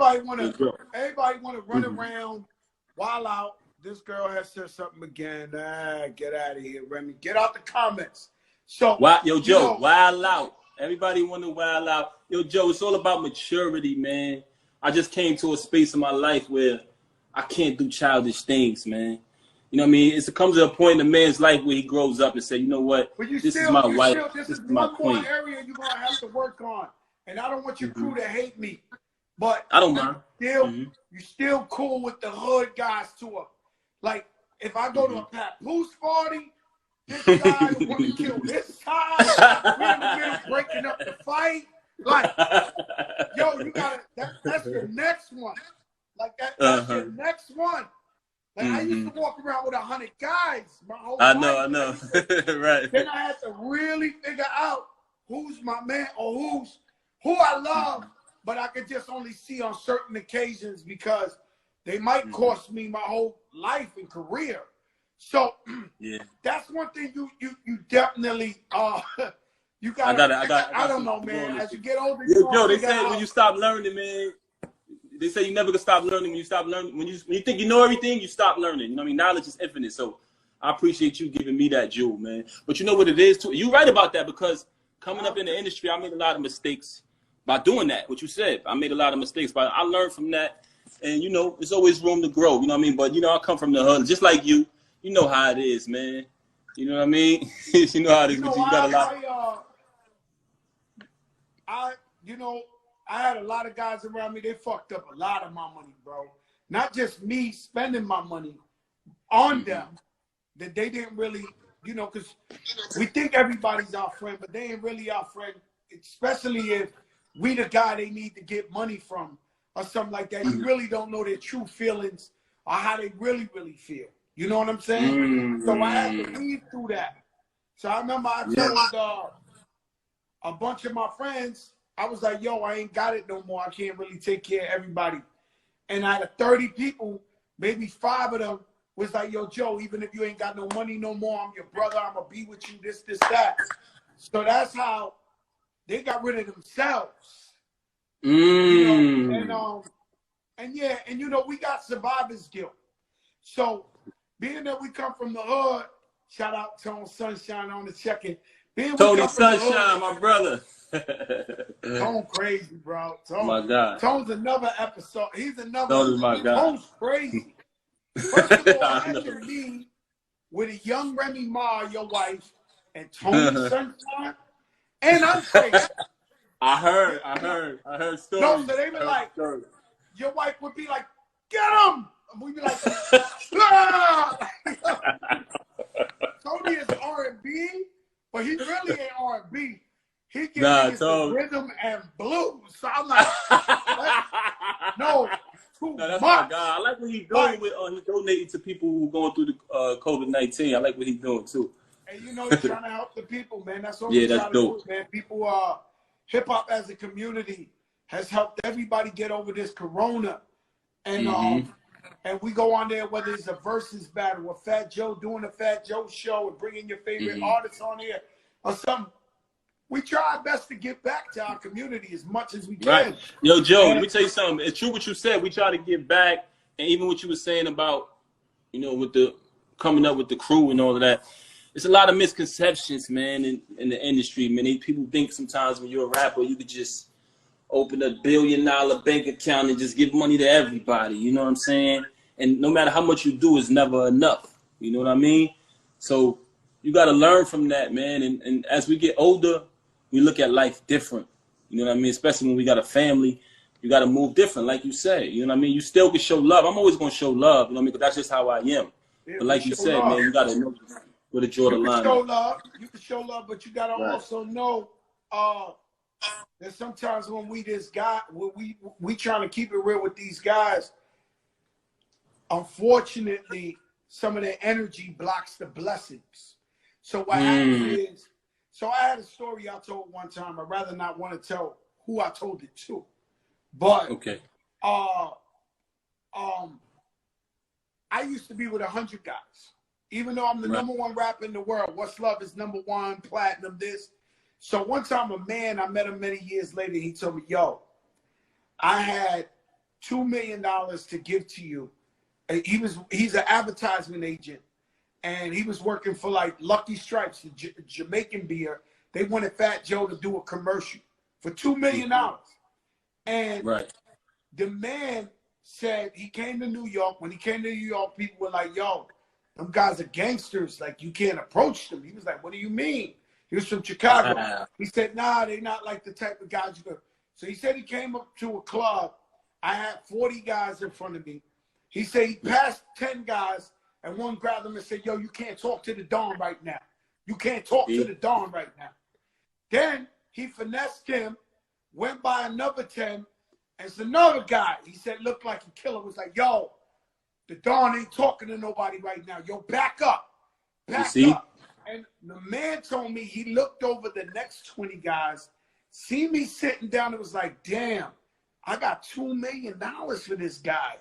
everybody wanna run around, wild out. This girl has said something again. Get out of here, Remy. Get out the comments. So, yo, Joe, wild out. Everybody want to wild out. Yo, Joe, it's all about maturity, man. I just came to a space in my life where I can't do childish things, man. You know what I mean? It comes to a point in a man's life where he grows up and say, you know what? This is my wife. This is my one queen. more area you're going to have to work on. And I don't want your crew to hate me. But I don't mind. You're still cool with the hood guys too. Like, if I go to a Papoose party, this guy want to kill this guy. We're in the middle breaking up the fight. Like, yo, you got to, that's your next one. Like, that's your next one. Like, I used to walk around with 100 guys my whole life. I know. Right. Then I had to really figure out who's my man or who I love, but I could just only see on certain occasions because they might cost me my whole life and career. So that's one thing you definitely you got. I don't know, man. As you get older, yo, they say when you stop learning, man. They say you never can stop learning. When you stop learning, when you think you know everything, you stop learning. You know what I mean? Knowledge is infinite. So I appreciate you giving me that jewel, man. But you know what it is too. You're right about that because coming up in the industry, I made a lot of mistakes by doing that. What you said, I made a lot of mistakes, but I learned from that. And you know, there's always room to grow. You know what I mean? But you know, I come from the hood, just like you. You know how it is, man. You know what I mean? You know how it is. You got a lot. I had a lot of guys around me. They fucked up a lot of my money, bro. Not just me spending my money on them. That they didn't really, you know, because we think everybody's our friend, but they ain't really our friend. Especially if we the guy they need to get money from or something like that. You really don't know their true feelings or how they really feel. You know what I'm saying? So I had to weed through that. So I remember I told a bunch of my friends, I was like, yo, I ain't got it no more. I can't really take care of everybody. And out of 30 people, maybe 5 of them was like, yo, Joe, even if you ain't got no money no more, I'm your brother. I'm going to be with you, this, that. So that's how they got rid of themselves. You know, and you know, we got survivor's guilt. So being that we come from the hood, shout out Tone Sunshine on the check-in. Tony Sunshine, my brother. Tone crazy, bro. Tone, my God. Tone's another episode. He's another. Tone's my God. Tone's crazy. First of all, I had to be with a young Remy Ma, your wife, and Tony Sunshine, and I'm crazy. I heard stories. No, so they were like, your wife would be like, get him! And we'd be like, ah! Tony is R&B, but he really ain't R&B. He gives me rhythm and blues. So I'm like, no, that's my God. I like what he's doing with he's donating to people who are going through the COVID-19. I like what he's doing too. And you know, he's trying to help the people, man. That's what we're trying to do, man. People hip hop as a community has helped everybody get over this corona. And and we go on there, whether it's a versus battle or Fat Joe doing a Fat Joe show and bringing your favorite artists on here or something. We try our best to give back to our community as much as we can. Right. Yo, Joe, let me tell you something. It's true what you said. We try to give back. And even what you were saying about, you know, with the coming up with the crew and all of that. It's a lot of misconceptions, man, in the industry. Many people think sometimes when you're a rapper, you could just open a $1 billion bank account and just give money to everybody. You know what I'm saying? And no matter how much you do, it's never enough. You know what I mean? So you got to learn from that, man. And as we get older, we look at life different. You know what I mean? Especially when we got a family, you got to move different, like you say. You know what I mean? You still can show love. I'm always going to show love. You know what I mean? Because that's just how I am. Yeah, but like you said, man, you got to know where to draw the line. You can show love, but you got to also know that sometimes when we trying to keep it real with these guys, unfortunately, some of their energy blocks the blessings. So what happens is, so I had a story I told one time. I'd rather not want to tell who I told it to. But I used to be with 100 guys. Even though I'm the #1 rapper in the world, What's Love is #1, platinum this. So one time a man, I met him many years later, he told me, yo, I had $2 million to give to you. He's an advertisement agent, and he was working for like Lucky Strikes, the Jamaican beer. They wanted Fat Joe to do a commercial for $2 million. And the man said he came to New York. When he came to New York, people were like, yo, them guys are gangsters. Like, you can't approach them. He was like, what do you mean? He was from Chicago. He said, nah, they're not like the type of guys you could. So he said he came up to a club. I had 40 guys in front of me. He said he passed 10 guys, and one grabbed him and said, yo, you can't talk to the Don right now. You can't talk to the Don right now. Then he finessed him, went by another 10, and it's another guy. He said, looked like a killer. Was like, yo, the Don ain't talking to nobody right now. Yo, back up. Back up. And the man told me he looked over the next 20 guys, see me sitting down, and was like, damn, I got $2 million for this guy.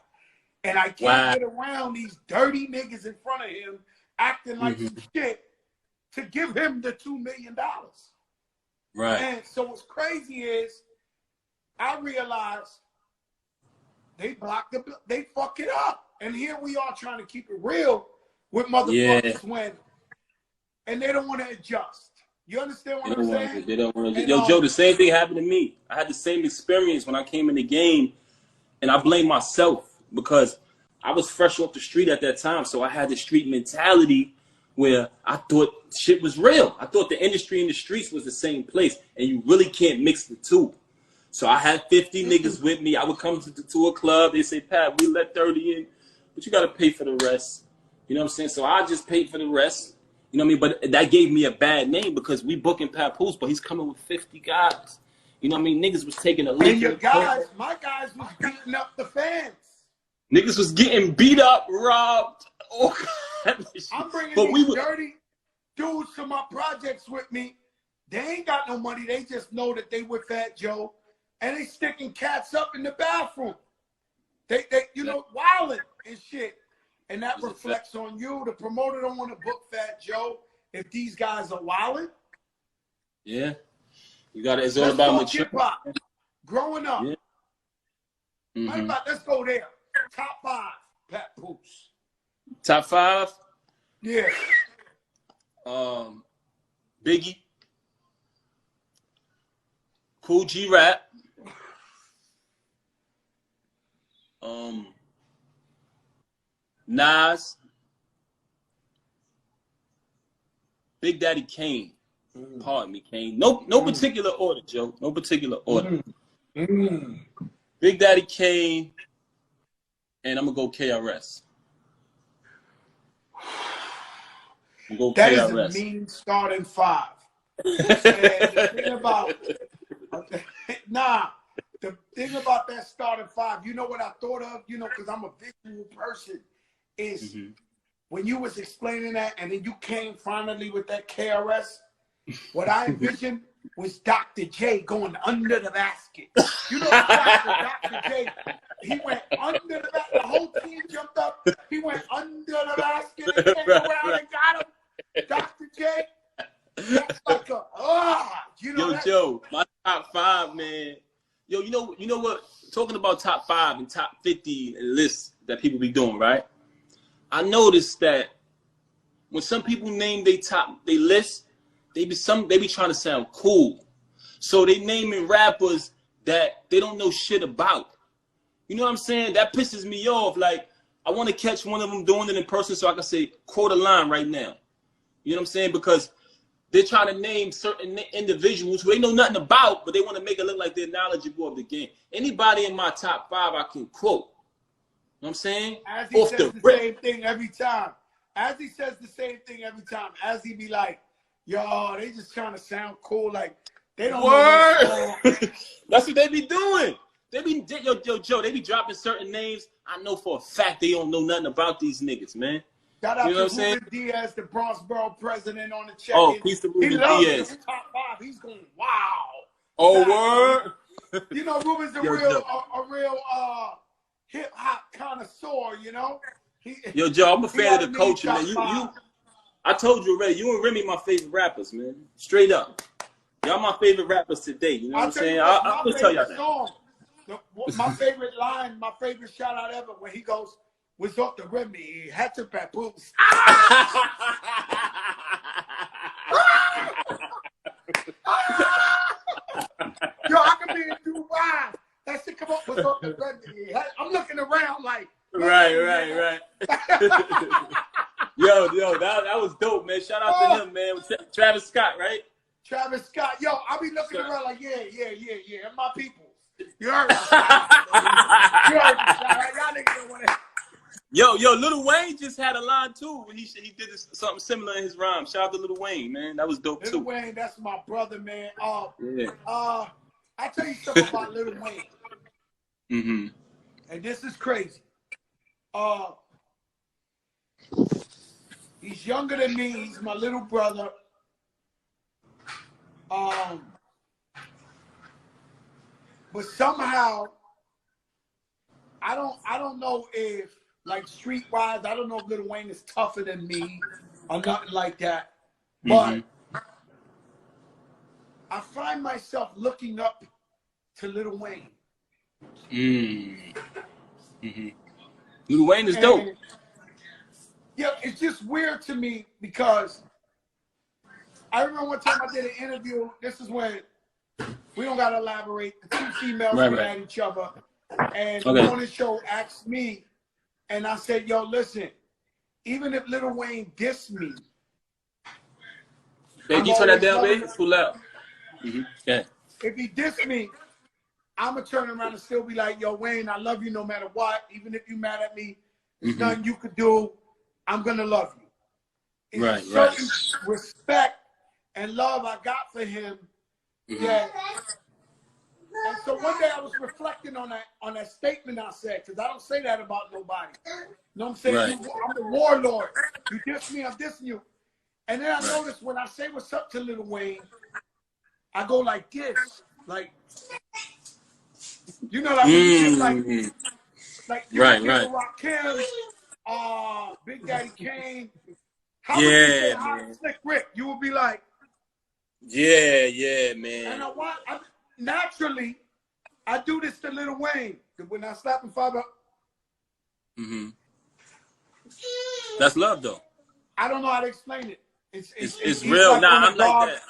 And I can't get around these dirty niggas in front of him acting like some shit to give him the $2 million. Right. And so what's crazy is I realized they fuck it up. And here we are trying to keep it real with motherfuckers when, and they don't want to adjust. You understand what I'm saying? They don't want to. Yo, Joe, the same thing happened to me. I had the same experience when I came in the game, and I blame myself because I was fresh off the street at that time. So I had the street mentality where I thought shit was real. I thought the industry and the streets was the same place, and you really can't mix the two. So I had 50 niggas with me. I would come to a club. They say, Pat, we let 30 in, but you got to pay for the rest. You know what I'm saying? So I just paid for the rest. You know what I mean? But that gave me a bad name because we booking Papoose, but he's coming with 50 guys. You know what I mean? Niggas was taking a lick. And your guys, my guys was beating up the fans. Niggas was getting beat up, robbed. Oh, God. I'm bringing these dirty dudes to my projects with me. They ain't got no money. They just know that they with Fat Joe. And they sticking cats up in the bathroom. They you know, wilding and shit. And that reflects on you. The promoter don't want to book Fat Joe if these guys are wilding. Yeah. You got it. It's all about maturity. Growing up. Yeah. Let's go there. Top 5, Papoose. Top 5? Yeah. Biggie. Cool G Rap. Nas. Big Daddy Kane. Pardon me, Kane. No particular order, Joe. No particular order. Big Daddy Kane. And I'm going to go KRS. That is a mean starting 5. The thing about the thing about that starting 5, you know what I thought of, you know, because I'm a visual person, is when you was explaining that and then you came finally with that KRS, what I envisioned was Dr. J going under the basket. You know, Dr. J, he went under the basket. The whole team jumped up. He went under the basket and came around and got him. Dr. J, that's like a, you know. Yo, Joe, my top 5, man. Yo, you know what? Talking about top 5 and top 50 lists that people be doing, right? I noticed that when some people name they list, they be trying to sound cool. So they naming rappers that they don't know shit about. You know what I'm saying? That pisses me off. Like, I want to catch one of them doing it in person so I can say, quote a line right now. You know what I'm saying? Because they're trying to name certain individuals who they know nothing about, but they want to make it look like they're knowledgeable of the game. Anybody in my top 5 I can quote. You know what I'm saying? As he says the same thing every time. As he says the same thing every time. As he be like, yo, they just trying to sound cool. Like, they don't know. That's what they be doing. They be, yo, Joe, they be dropping certain names. I know for a fact they don't know nothing about these niggas, man. Shout out to Ruben Diaz, the Bronx Borough president, on the check. Oh, peace to Ruben Diaz. His top 5. He's going, wow. Oh, word. You know, Ruben's a real hip hop connoisseur. You know. Yo, Joe, I'm a fan of the culture, man. I told you already. You and Remy, my favorite rappers, man. Straight up, y'all my favorite rappers today. You know what I'm saying? I'll tell y'all that. My favorite line, my favorite shout out ever, when he goes, "Was off the rim, he had to Papoose." Yo, I could be in Dubai. That shit come up, was off the rim. I'm looking around like. Right. Yo, that was dope, man. Shout out to him, man. Travis Scott, right? Travis Scott. Yo, I be looking around like, yeah. And my people. You heard me. You heard me. Y'all niggas don't want to. Yo, Lil Wayne just had a line too. He did something similar in his rhyme. Shout out to Lil Wayne, man. That was dope too. Lil Wayne, that's my brother, man. Yeah. I tell you something about Lil Wayne. Mm-hmm. And this is crazy. He's younger than me. He's my little brother. But somehow, I don't know if, like, streetwise, I don't know if Lil Wayne is tougher than me or nothing like that. But I find myself looking up to Lil Wayne. Lil Wayne is dope. Yeah, it's just weird to me because I remember one time I did an interview. This is when we don't gotta elaborate. The two females were at each other, and the morning show asked me, and I said, "Yo, listen, even if Lil Wayne dissed me, babe, you turn that down, babe. It's too loud. Yeah. If he dissed me, I'ma turn around and still be like, yo, Wayne, I love you no matter what. Even if you mad at me, there's nothing you could do. I'm gonna love you." It's certain respect and love I got for him. Yeah. And so one day I was reflecting on that statement I said, because I don't say that about nobody. You know what I'm saying? I'm the warlord. You diss me, I'm dissing you. And then I noticed when I say what's up to Lil Wayne, I go like this, like, you know, like, when you get like you get Rakim, Big Daddy Kane. How would you say hi to Slick Rick? You would be like, yeah, man. And naturally, I do this to Lil Wayne. When I slap him 5 up. That's love, though. I don't know how to explain it. It's real. like I'm like that.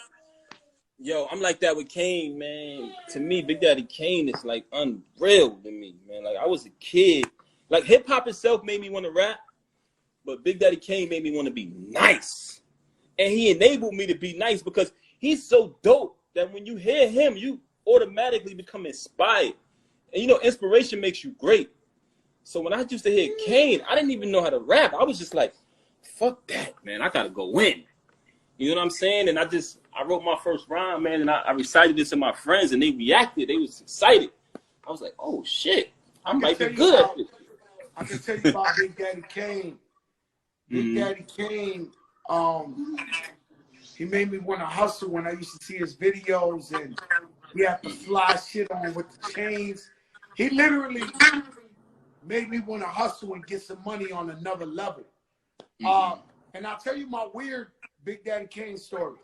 Yo, I'm like that with Kane, man. To me, Big Daddy Kane is like unreal to me, man. Like, I was a kid. Like, hip hop itself made me want to rap, but Big Daddy Kane made me want to be nice. And he enabled me to be nice because he's so dope that when you hear him, you automatically become inspired. And you know, inspiration makes you great. So when I used to hear Kane, I didn't even know how to rap. I was just like, fuck that, man. I got to go in. You know what I'm saying? And I wrote my first rhyme, man, and I recited it to my friends, and they reacted. They was excited. I was like, oh, shit. I might be good at this. I can tell you about Big Daddy Kane. Big Daddy Kane, he made me want to hustle when I used to see his videos, and he had the fly shit on with the chains. He literally made me want to hustle and get some money on another level. And I'll tell you my weird Big Daddy Kane story.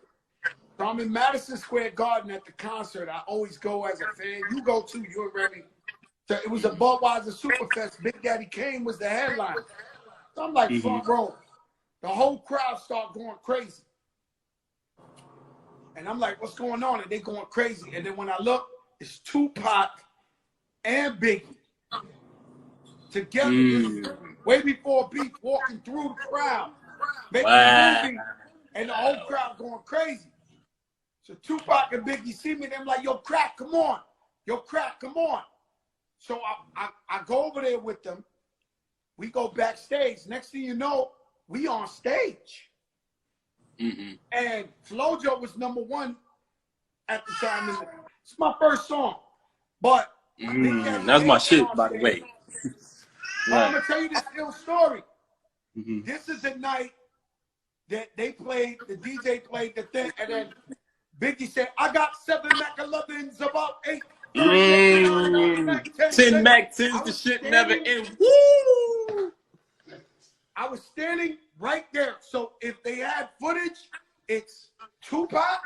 So I'm in Madison Square Garden at the concert. I always go as a fan. You go too, you and Remy. So it was a Budweiser Superfest. Big Daddy Kane was the headliner. So I'm like front row. The whole crowd start going crazy. And I'm like, what's going on? And they going crazy. And then when I look, it's Tupac and Biggie together. Way before Beat walking through the crowd. Making a movie. And the whole crowd going crazy. So Tupac and Biggie see me, and they're like, yo, Crack, come on. Yo, Crack, come on. So I go over there with them. We go backstage. Next thing you know, we on stage. And Flojo was #1 at the time. It's my first song. But that was my shit, by the way. I'm going to tell you this little story. This is the night that they played, the DJ played the thing, and then Biggie said, I got 7 Mac 11s, about 8. 10 Mac 10s, the shit never ends. Woo! I was standing right there. So if they had footage, it's Tupac,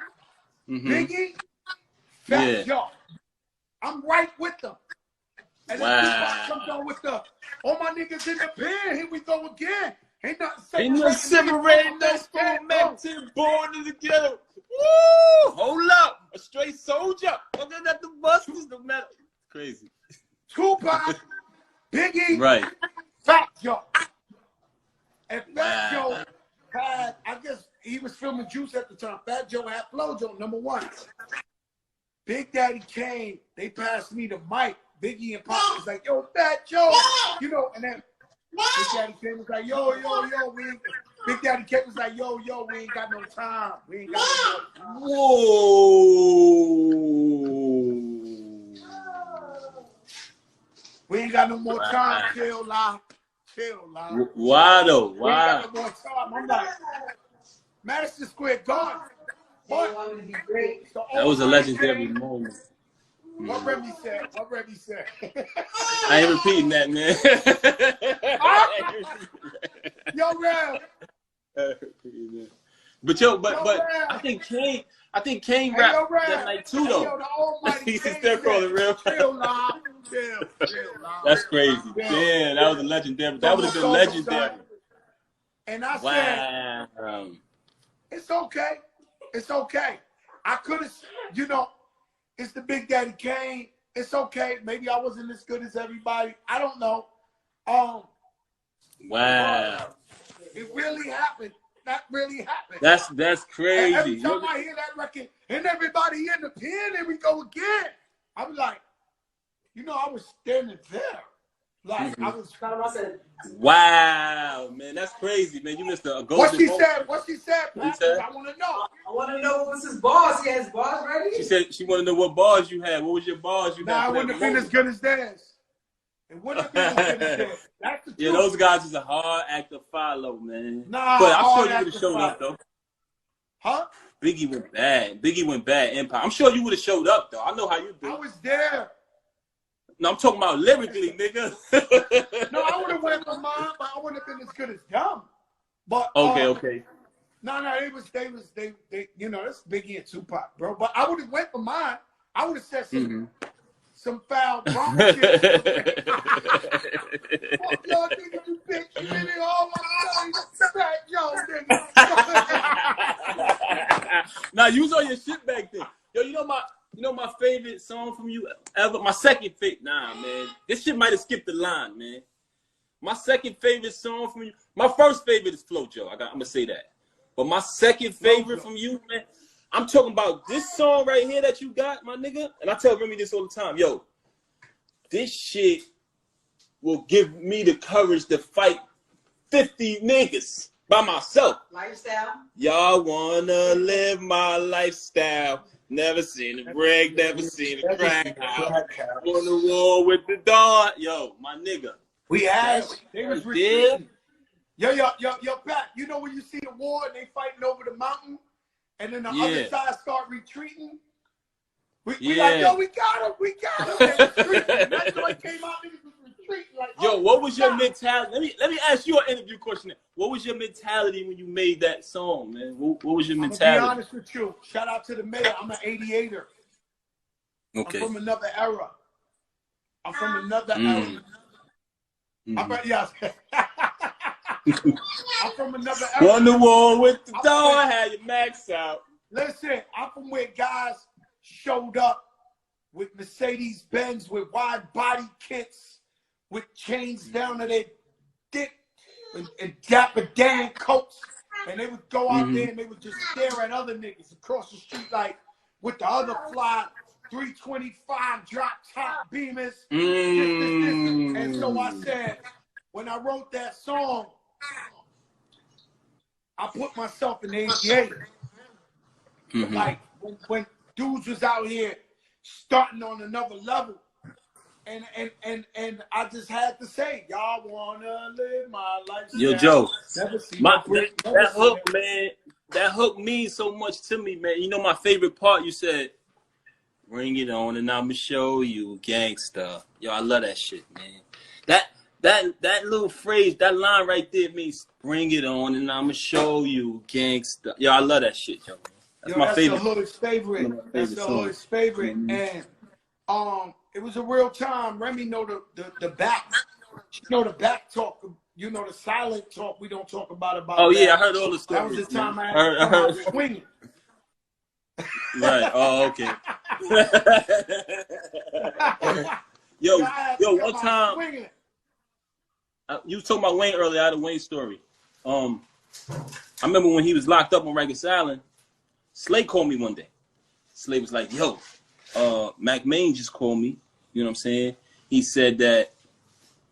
Biggie, Fat Joe. I'm right with them. And then Tupac comes on with the, all my niggas in the pen, here we go again. Ain't nothing separating us from Mexican born in the ghetto. Woo! Hold up. A straight soldier. Looking at the busters, the metal. Crazy. Tupac, Biggie, right. Fat Joe. And Fat Joe had, I guess he was filming Juice at the time. Fat Joe had Flow Joe, #1. Big Daddy Kane, they passed me the mic. Biggie and Pop was like, yo, Fat Joe. You know, and then Big Daddy Kane was like, yo, Big Daddy Kane was like, yo, we ain't got no time. We ain't got no time. Whoa. We ain't got no more time. Chill, la. Why though? Why? We ain't got no more time. I'm like, Madison Square Garden. But that was a legendary moment. What Remy said? I ain't repeating that, man. Yo, Rev. But I think Kane rapped that night too, though. He's still calling real. Chill. That's crazy. Damn, that was a legendary. That would have been legendary. And I said, it's okay. I could have, you know, it's the Big Daddy Kane. It's okay. Maybe I wasn't as good as everybody. I don't know. Wow. It really happened. That really happened. That's crazy. And every time I hear that record, and everybody in the pen, and we go again. I was like, you know, I was standing there. Like, I was kind of saying, wow, man, that's crazy, man. You missed a golden What she said, Pat, I want to know. I want to know what was his bars. He has bars ready? She said she wanted to know what bars you had. What was your bars you had? I wouldn't have been as good as theirs. It wouldn't have been as good as theirs. That's the truth. Yeah, those guys is a hard act to follow, man. Nah, but I'm sure you would have showed up, though. Huh? Biggie went bad. Empire. I'm sure you would have showed up, though. I know how you do. I was there. No, I'm talking about lyrically, nigga. No, I would have went for mine, but I wouldn't have been as good as them. But okay. No, they you know, that's Biggie and Tupac, bro. But I would have went for mine. I would have said some foul wrong shit. Fuck y'all nigga, you bitch, you nigga, all my Fat Joe, nigga. Nah, you was on your shit back then. Yo, you know my favorite song from you ever? My second favorite. Nah, man. This shit might have skipped the line, man. My second favorite song from you. My first favorite is Flo Joe. I'm going to say that. But my second favorite from you, man, I'm talking about this song right here that you got, my nigga. And I tell Remy this all the time. Yo, this shit will give me the courage to fight 50 niggas by myself. Lifestyle. Y'all wanna live my lifestyle. Never seen a break, never seen a crack out. On the wall with the dawn. Yo, my nigga. We had they was retreating. Yo, Pat, you know when you see the war and they fighting over the mountain and then the other side start retreating? We like, yo, we got him. That's why it came out, niggas was retreating. Like, yo, what was your mentality? Let me ask you an interview question. What was your mentality when you made that song, man? What was your mentality? I'm gonna be honest with you. Shout out to the mayor. I'm an 88er. Okay. I'm from another era. era. I'm from another era. On the wall with the door, had your max out. Listen, I'm from where guys showed up with Mercedes Benz, with wide body kits, with chains down to their dick, and Dapper Dan coats, and they would go out there and they would just stare at other niggas across the street like with the other fly 325 drop top Beamers. This. And so I said, when I wrote that song, I put myself in 88. Like when dudes was out here starting on another level. And I just had to say, y'all wanna live my life. Yo, Joe, that hook, man, that hook means so much to me, man. You know my favorite part, you said, bring it on and I'ma show you gangsta. Yo, I love that shit, man. That little phrase, that line right there means bring it on and I'ma show you gangsta. Yo, I love that shit, yo. That's my favorite. That's the hood's favorite. And it was a real time. Remy know the back. She know the back talk. You know the silent talk we don't talk about. Oh that. Yeah, I heard all the stories. That was the time I heard swinging. Right. Oh, okay. yo, one time. You was talking about Wayne earlier. I had a Wayne story. I remember when he was locked up on Rikers Island. Slay called me one day. Slay was like, "Yo, Mac Main just called me. You know what I'm saying? He said that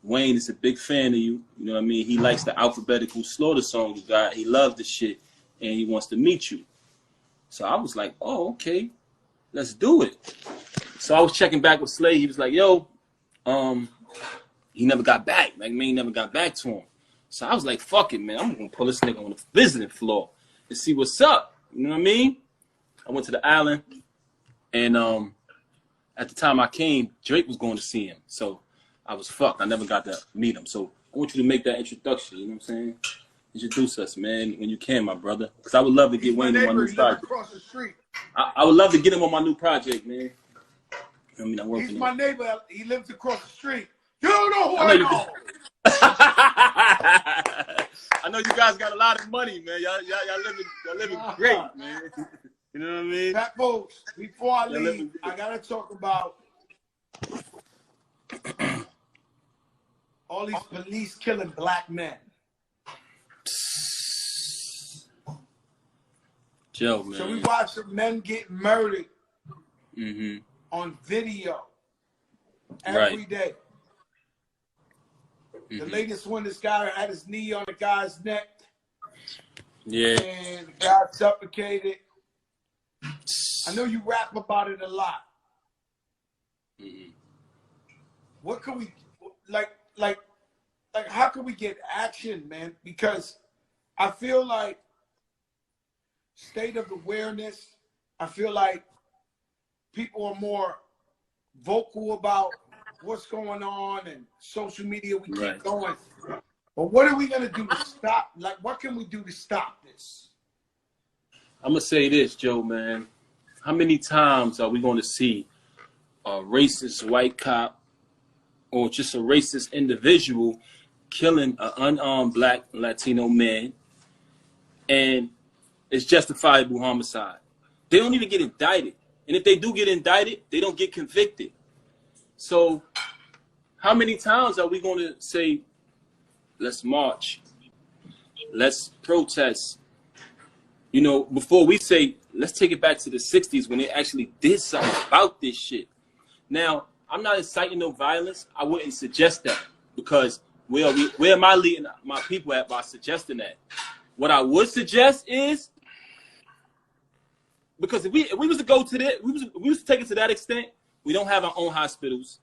Wayne is a big fan of you. You know what I mean? He likes the Alphabetical Slaughter song you got. He loves the shit, and he wants to meet you." So I was like, "Oh, okay, let's do it." So I was checking back with Slay. He was like, "Yo, he never got back. Mac Main never got back to him." So I was like, "Fuck it, man. I'm gonna pull this nigga on the visiting floor and see what's up." You know what I mean? I went to the island, and at the time I came, Drake was going to see him. So I was fucked. I never got to meet him. So I want you to make that introduction. You know what I'm saying? Introduce us, man, when you can, my brother. Because I would love to get Wayne on my new project. Across the street. I would love to get him on my new project, man. I mean, I'm working. He's my neighbor. He lives across the street. You don't know who I know. I know you guys got a lot of money, man. Y'all living great, man. You know what I mean? Papoose, before I leave, I gotta talk about all these police killing black men. Joe, man. So we watch men get murdered on video every day. The latest one, this guy had his knee on the guy's neck. Yeah. And the guy suffocated. I know you rap about it a lot. What can we, like, how can we get action, man? Because I feel like state of awareness, I feel like people are more vocal about what's going on, and social media, we keep going. But what are we going to do to stop? Like, what can we do to stop this? I'm going to say this, Joe, man. How many times are we going to see a racist white cop or just a racist individual killing an unarmed black Latino man, and it's justifiable homicide? They don't even get indicted. And if they do get indicted, they don't get convicted. So how many times are we going to say, let's march, let's protest, you know, before we say, let's take it back to the 60s when they actually did something about this shit? Now, I'm not inciting no violence. I wouldn't suggest that, because where am I leading my people at by suggesting that? What I would suggest is, because if we was to go to that, we was to take it to that extent, we don't have our own hospitals.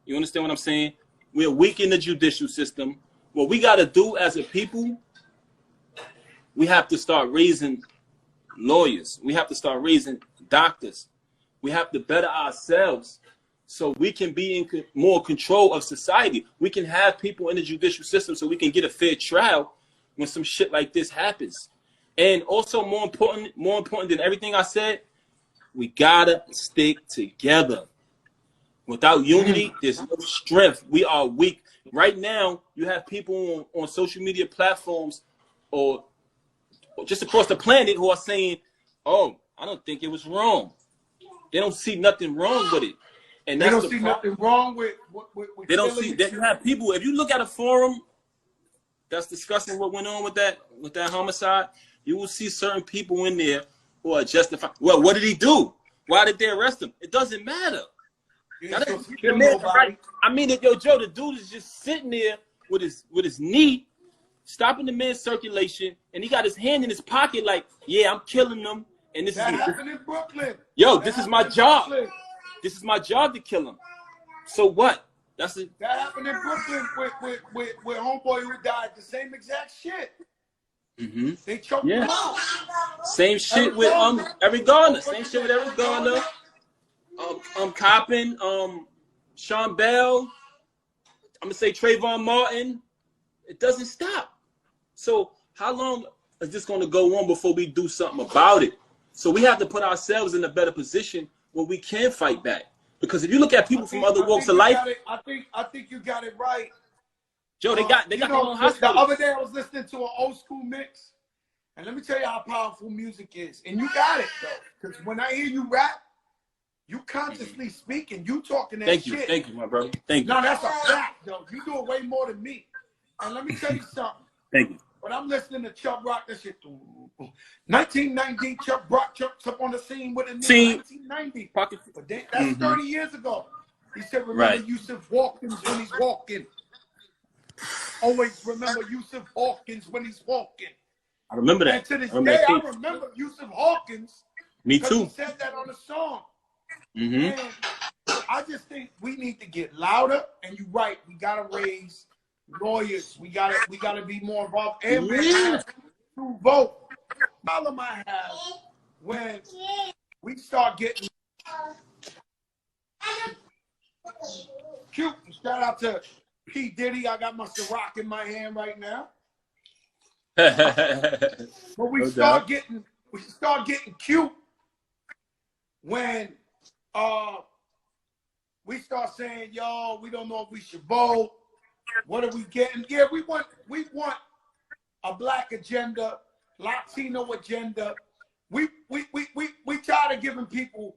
You understand what I'm saying? We're weak in the judicial system. What we got to do as a people, we have to start raising lawyers. We have to start raising doctors. We have to better ourselves so we can be in more control of society. We can have people in the judicial system so we can get a fair trial when some shit like this happens. And also, more important than everything I said, we gotta stick together. Without unity, there's no strength. We are weak. Right now, you have people on social media platforms or just across the planet who are saying, "Oh, I don't think it was wrong." They don't see nothing wrong with it. And they don't see nothing wrong with they don't see that. You have people, if you look at a forum that's discussing what went on with that homicide, you will see certain people in there who are justified. Well, what did he do? Why did they arrest him? It doesn't matter. I mean, yo, Joe, the dude is just sitting there with his knee, stopping the man's circulation, and he got his hand in his pocket like, yeah, I'm killing them. And this happened in Brooklyn. Yo, this is my job. This is my job to kill him. So what? That happened in Brooklyn with homeboy who died. The same exact shit. They choked him out. Same shit with Eric Garner. Same shit with Eric Garner. Coppin, Sean Bell. I'm gonna say Trayvon Martin. It doesn't stop. So how long is this gonna go on before we do something about it? So we have to put ourselves in a better position where we can fight back. Because if you look at people from other walks of life, I think you got it right. Joe, they got their own hospital. The other day I was listening to an old school mix, and let me tell you how powerful music is. And you got it though, because when I hear you rap, you consciously speaking, you talking that shit. Thank you, my brother. Thank you. No, that's a fact though. You do it way more than me. And let me tell you something. Thank you. When I'm listening to Chubb Rock, that shit. 1990, Chubb Rock jumps up on the scene with a nigga. 1990. But that's 30 years ago. He said, remember Yusuf Hawkins when he's walking. Always remember Yusuf Hawkins when he's walking. I remember that. And to this day, I remember Yusuf Hawkins. Me too. He said that on the song. And I just think we need to get louder. And you're right. We gotta raise lawyers. We gotta be more involved. And we have to vote. The problem I have when we start getting cute. Shout out to P. Diddy. I got my Ciroc in my hand right now. But we start getting cute when we start saying, yo, we don't know if we should vote. What are we getting? Yeah, we want a black agenda, Latino agenda. We tired of giving people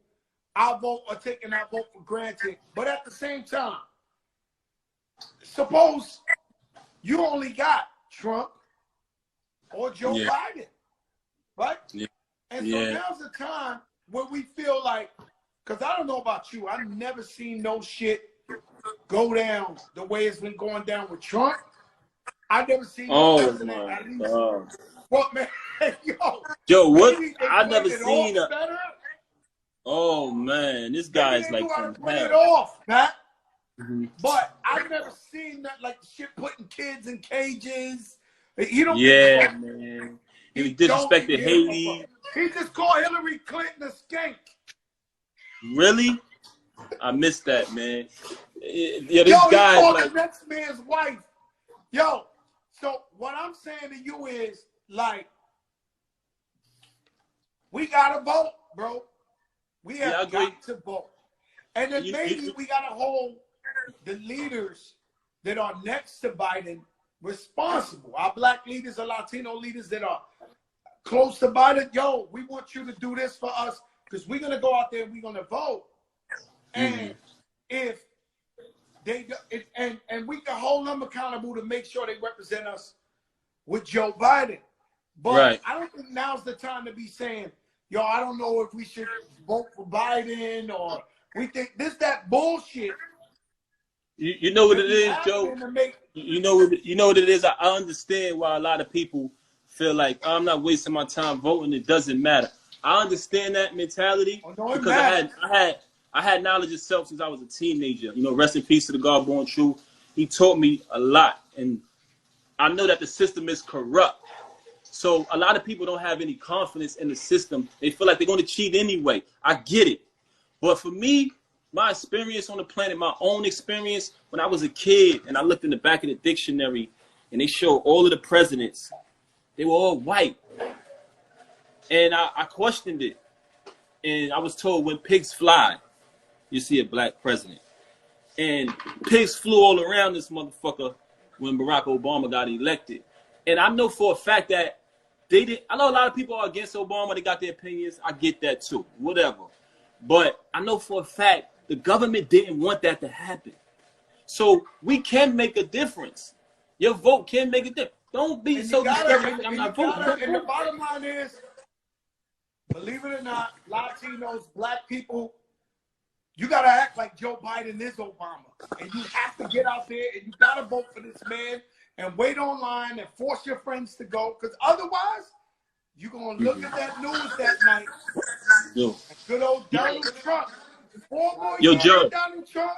our vote or taking our vote for granted. But at the same time, suppose you only got Trump or Joe Biden, right? Yeah. And so now's the time where we feel like, because I don't know about you, I've never seen no shit go down the way it's been going down with Trump. I've never seen no president at least. What, man? Yo, what? I've never seen a... Oh, man. This guy is like from hell. It off, Pat. But I've never seen that, like shit putting kids in cages. He don't man. He disrespected Haiti. He just called Hillary Clinton a skank. Really? I missed that, man. Yo, this guy called the next man's wife. Yo, so what I'm saying to you is, like, we gotta vote, bro. We have got to vote. And then maybe we gotta hold the leaders that are next to Biden responsible. Our black leaders, our Latino leaders that are close to Biden. Yo, we want you to do this for us because we're gonna go out there and we're gonna vote. And if they and we can hold them accountable to make sure they represent us with Joe Biden. But I don't think now's the time to be saying, yo, I don't know if we should vote for Biden or we think that bullshit. You know what it is, Joe? You know what it is? I understand why a lot of people feel like I'm not wasting my time voting. It doesn't matter. I understand that mentality because I had knowledge of self since I was a teenager. You know, rest in peace to the God born true. He taught me a lot, and I know that the system is corrupt. So a lot of people don't have any confidence in the system. They feel like they're going to cheat anyway. I get it, but for me, my experience on the planet, my own experience, when I was a kid and I looked in the back of the dictionary and they showed all of the presidents, they were all white. And I questioned it. And I was told when pigs fly, you see a black president. And pigs flew all around this motherfucker when Barack Obama got elected. And I know for a fact that they did. I know a lot of people are against Obama. They got their opinions. I get that too. Whatever. But I know for a fact the government didn't want that to happen. So we can make a difference. Your vote can make a difference. Don't be so discouraged. I'm not voting. And the bottom line is, believe it or not, Latinos, black people, you got to act like Joe Biden is Obama. And you have to get out there and you got to vote for this man and wait online and force your friends to go. Because otherwise, you're going to look at that news that night. Yo. Good old Donald Trump. Yo, Joe. Donald Trump.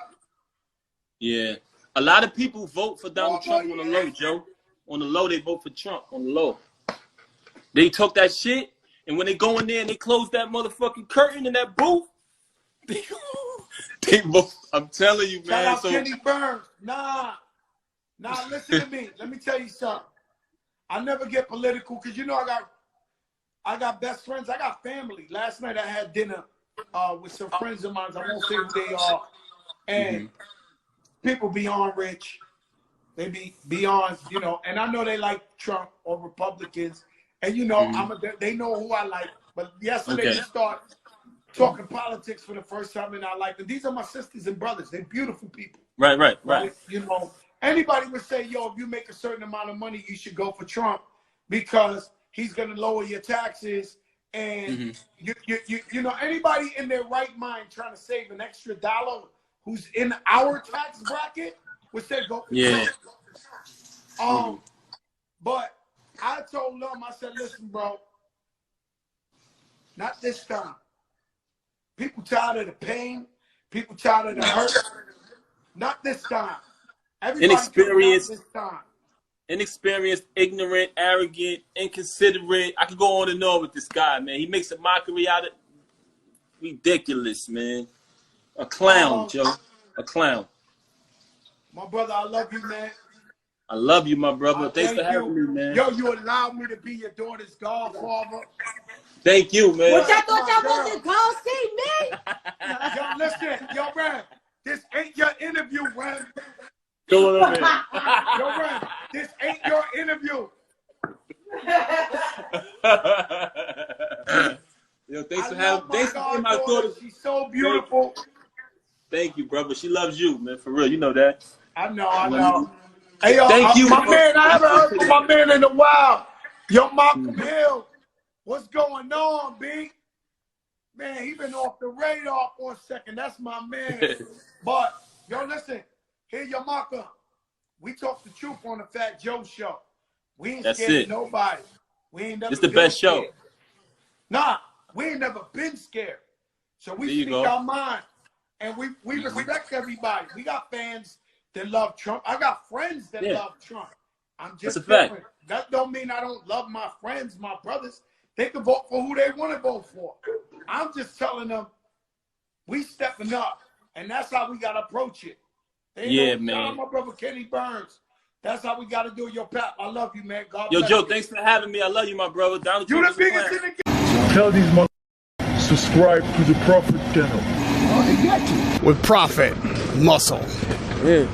Yeah. A lot of people vote for Donald Trump on the low, Joe. On the low, they vote for Trump. On the low. They talk that shit, and when they go in there and they close that motherfucking curtain in that booth, they vote. I'm telling you, man. Shout out Kenny Burns. Nah, listen to me. Let me tell you something. I never get political because, you know, I got best friends. I got family. Last night I had dinner with some friends of mine. I won't say who they are. And people beyond rich. They be beyond, you know, and I know they like Trump or Republicans. And, you know, they know who I like. But yesterday we start talking politics for the first time in our life. And these are my sisters and brothers. They're beautiful people. Right. You know, anybody would say, yo, if you make a certain amount of money, you should go for Trump because he's going to lower your taxes. And, you know, anybody in their right mind trying to save an extra dollar who's in our tax bracket would say go for Trump. But I told them, I said, listen, bro, not this time. People tired of the pain. People tired of the hurt. Not this time. Inexperienced, this time. Inexperienced, ignorant, arrogant, inconsiderate. I could go on and on with this guy, man. He makes a mockery out of ridiculous, man. A clown, Joe. A clown. My brother, I love you, man. I love you, my brother. Thanks for having me, man. Yo, you allowed me to be your daughter's godfather. Thank you, man. What y'all thought y'all wasn't gonna see me? Yo, listen, yo, man, this ain't your interview, man. Go on, man. Yo, man, this ain't your interview. Yo, thanks for having my daughter. She's so beautiful. Thank you, brother. She loves you, man. For real, you know that. I know. Hey, yo, thank you, my man. I haven't heard from my man in a while. Yo, Malcolm Hill, what's going on, B? Man, he been off the radar for a second. That's my man. But yo, listen. Here, your Malcolm. We talk the truth on the Fat Joe show. We ain't scared of nobody. We ain't never. It's the best show. Nah, we ain't never been scared. So we speak our mind. And we respect everybody. We got fans that love Trump. I got friends that love Trump. I'm just different. That don't mean I don't love my friends, my brothers. They can vote for who they want to vote for. I'm just telling them we stepping up. And that's how we got to approach it. Man. My brother Kenny Burns. That's how we got to do it. Yo, Pap, I love you, man. God bless Joe, you. thanks for having me. I love you, my brother. You the biggest in the game. Tell these motherfuckers subscribe to the Prophet channel. With Prophet Muscle. Yeah.